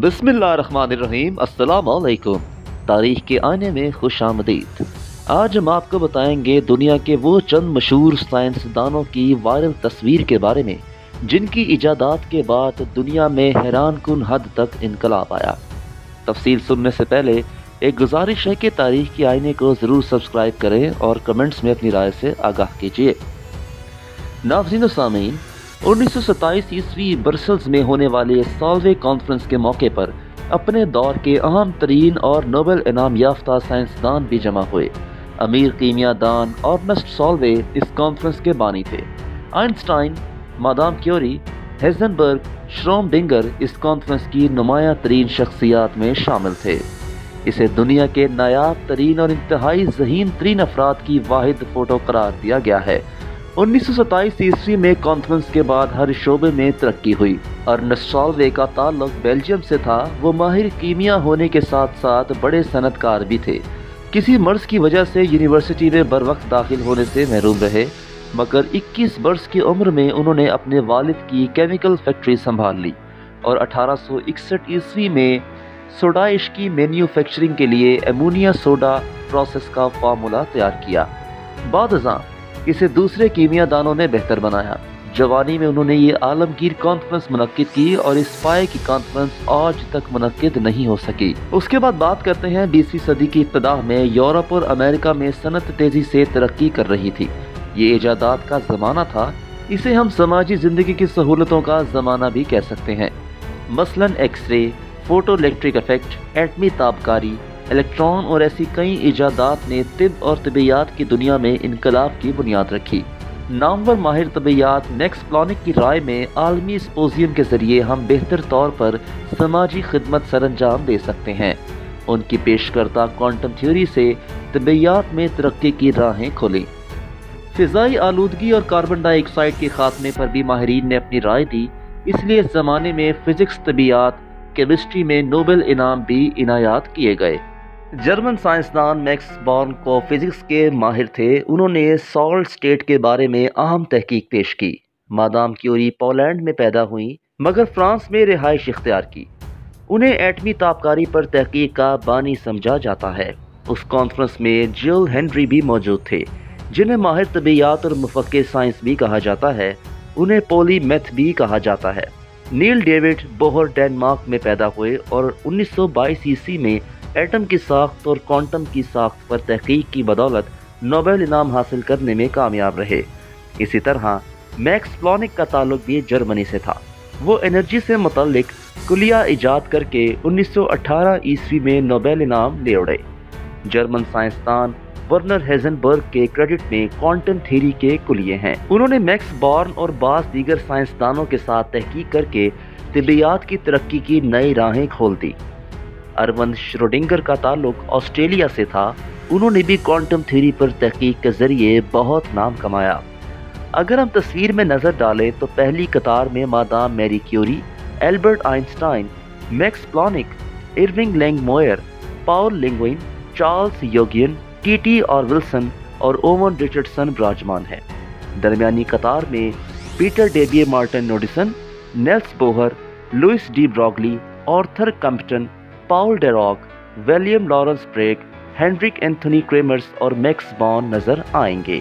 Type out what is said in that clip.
बिस्मिल्लाहिर्रहमानिर्रहीम, अस्सलाम वालेकुम। तारीख के आईने में खुश आमदीद। आज हम आपको बताएंगे दुनिया के वो चंद मशहूर साइंसदानों की वायरल तस्वीर के बारे में जिनकी इजादात के बाद दुनिया में हैरान कुन हद तक इनकलाब आया। तफसील सुनने से पहले एक गुजारिश है कि तारीख के आईने को ज़रूर सब्सक्राइब करें और कमेंट्स में अपनी राय से आगाह कीजिए। नाज़रीन व सामीन, 1927 ईस्वी ब्रसल्स में होने वाले सॉल्वे कॉन्फ्रेंस के मौके पर अपने दौर के अहम तरीन और नोबेल इनाम याफ्ता साइंसदान भी जमा हुए। अमीर कीमियादान अर्नेस्ट सॉल्वे इस कॉन्फ्रेंस के बानी थे। Einstein, Madame Curie, Heisenberg, Schrodinger इस कॉन्फ्रेंस की नुमाया तरीन शख्सियात में शामिल थे। इसे दुनिया के नायाब तरीन और इंतहाई ज़हीन तरीन अफराद की वाहिद फोटो करार दिया गया है। 1927 ईस्वी में कॉन्फ्रेंस के बाद हर शोबे में तरक्की हुई। अर्नेस्ट सॉल्वे का ताल्लुक बेल्जियम से था। वो माहिर कीमिया होने के साथ साथ बड़े सनतकार भी थे। किसी मर्ज की वजह से यूनिवर्सिटी में बर वक्त दाखिल होने से महरूम रहे, मगर 21 बरस की उम्र में उन्होंने अपने वालिद की केमिकल फैक्ट्री संभाल ली और 1861 ईस्वी में सोडा इश की मैन्युफैक्चरिंग के लिए एमोनिया सोडा प्रोसेस का फार्मूला तैयार किया। बाद इसे दूसरे कीमियादानों ने बेहतर बनाया। जवानी में उन्होंने ये आलमगीर कॉन्फ्रेंस मुनक्किद की और इस पाए की कॉन्फ्रेंस आज तक मुनक्किद नहीं हो सकी। उसके बाद बात करते हैं 20वीं सदी की इब्तिदा में यूरोप और अमेरिका में सनत तेजी से तरक्की कर रही थी। ये इजादात का ज़माना था। इसे हम समाजी ज़िंदगी की सहूलतों का ज़माना भी कह सकते हैं। मसलन एक्सरे, फोटो इलेक्ट्रिक इफेक्ट, एटमी ताबकारी, इलेक्ट्रॉन और ऐसी कई इजादात ने तिब और तबियात की दुनिया में इनकलाब की बुनियाद रखी। नामवर माहिर तबियात मैक्स प्लॉनिक की राय में आलमी सिम्पोजियम के जरिए हम बेहतर तौर पर समाजी खिदमत सरंजाम दे सकते हैं। उनकी पेश करता क्वांटम थ्योरी से तबियात में तरक्की की राहें खुली। फिजाई आलूदगी और कार्बन डाइऑक्साइड के खात्मे पर भी माहिरीन ने अपनी राय दी। इसलिए इस जमाने में फिजिक्स, तबियात, केमिस्ट्री में नोबेल इनाम भी इनायात किए गए। जर्मन साइंसदान मैक्स बॉर्न को फिजिक्स के माहिर थे। उन्होंने सॉल्ट स्टेट के बारे में अहम तहकीक पेश की। मादाम क्यूरी पोलैंड में पैदा हुई मगर फ्रांस में रिहाइश इख्तियार की। उन्हें एटमी ताबकारी पर तहकीक का बानी समझा जाता है। उस कॉन्फ्रेंस में जिल हेनरी भी मौजूद थे, जिन्हें माहिर तबियात और मुफक्किर साइंस भी कहा जाता है। उन्हें पॉलीमैथ भी कहा जाता है। नील डेविड बोहर डेनमार्क में पैदा हुए और 1922 ईस्वी में एटम की साख्त और क्वांटम की साख्त पर तहकीक की बदौलत नोबेल इनाम हासिल करने में कामयाब रहे। इसी तरह मैक्स प्लॉनिक का ताल्लुक भी जर्मनी से था। वो एनर्जी से मुतल्लिक कुलिया इजाद करके 1918 ईस्वी में नोबेल इनाम ले उड़े। जर्मन साइंसदान वर्नर हेजनबर्ग के क्रेडिट में क्वांटम थ्योरी के कुलिये हैं। उन्होंने मैक्स बॉर्न और बास दीगर साइंसदानों के साथ तहकीक करके तिबियात की तरक्की की नई राहें खोल दी। अर्वन श्रोडिंगर का ताल्लुक ऑस्ट्रेलिया से था। उन्होंने भी क्वांटम थ्योरी पर तहकीक के जरिए बहुत नाम कमाया। अगर हम तस्वीर में नजर डालें तो पहली कतार में Madame Marie Curie, Albert Einstein, Max Planck, Irving Langmuir, Paul Langevin, Charles योगियन, टीटी और विल्सन और ओवन रिचर्डसन विराजमान है। दरमियानी कतार में Peter Debye Martin Knudsen, Niels Bohr, Louis de Broglie, Arthur Compton, Paul Dirac, William Lawrence Bragg, Hendrik Anthony Kramers और मैक्स बॉर्न नजर आएंगे।